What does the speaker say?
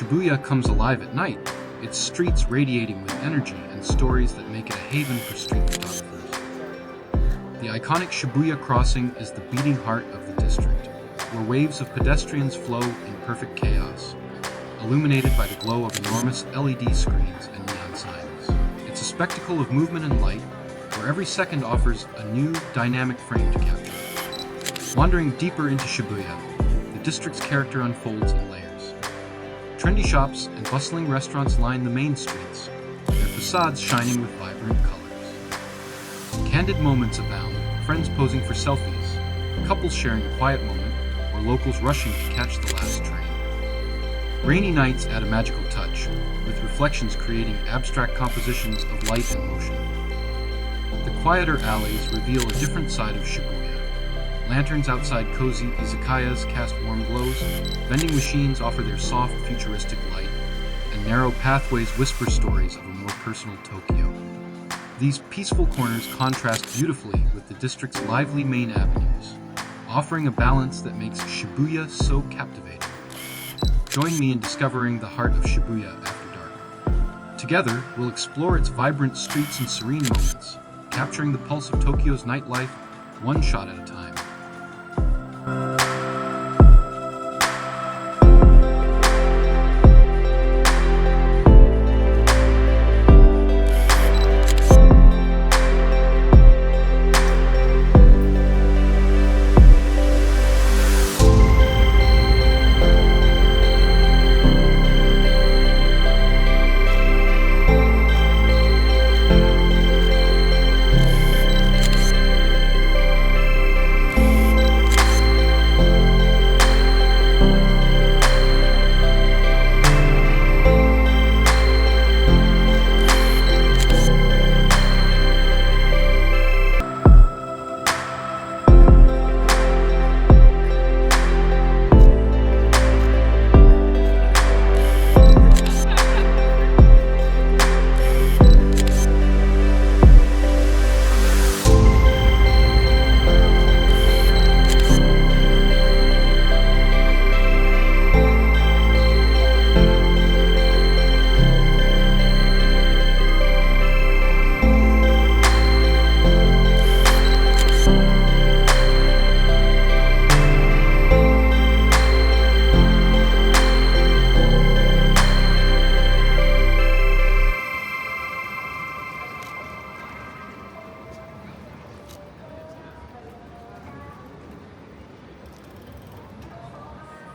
Shibuya comes alive at night, its streets radiating with energy and stories that make it a haven for street photographers. The iconic Shibuya Crossing is the beating heart of the district, where waves of pedestrians flow in perfect chaos, illuminated by the glow of enormous LED screens and neon signs. It's a spectacle of movement and light, where every second offers a new, dynamic frame to capture. Wandering deeper into Shibuya, the district's character unfolds in layers. Trendy shops and bustling restaurants line the main streets, their facades shining with vibrant colors. Candid moments abound, friends posing for selfies, couples sharing a quiet moment, or locals rushing to catch the last train. Rainy nights add a magical touch, with reflections creating abstract compositions of light and motion. The quieter alleys reveal a different side of Shibuya. Lanterns outside cozy izakayas cast warm glows, vending machines offer their soft, futuristic light, and narrow pathways whisper stories of a more personal Tokyo. These peaceful corners contrast beautifully with the district's lively main avenues, offering a balance that makes Shibuya so captivating. Join me in discovering the heart of Shibuya after dark. Together, we'll explore its vibrant streets and serene moments, capturing the pulse of Tokyo's nightlife one shot at a time.